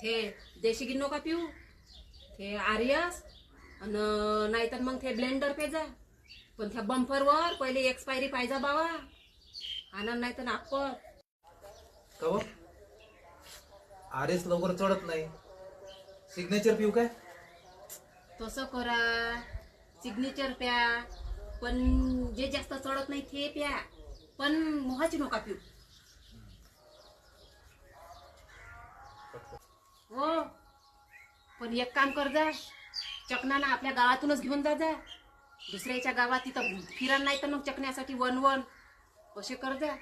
ते देशी गिन्नो का पिऊ, ते आर्यस नाहीतर मग ते ब्लेंडर पेजा. पण त्या बंपरवर पहिले एक्सपायरी पाहिजे बाबा, आनंद नाही तर नागपर. का आरेस लवकर चढत नाही, सिग्नेचर पिऊ काय? तसं करा, सिग्नेचर प्या, पण जे जास्त चढत नाही ते प्या, पण मोहाची नका पिऊ. हो, पण एक काम कर जा, चकनाला आपल्या गावातूनच घेऊन जा. दुसऱ्याच्या गावात तिथं फिरा नाही तर मग चकण्यासाठी वन वन असे कर जा.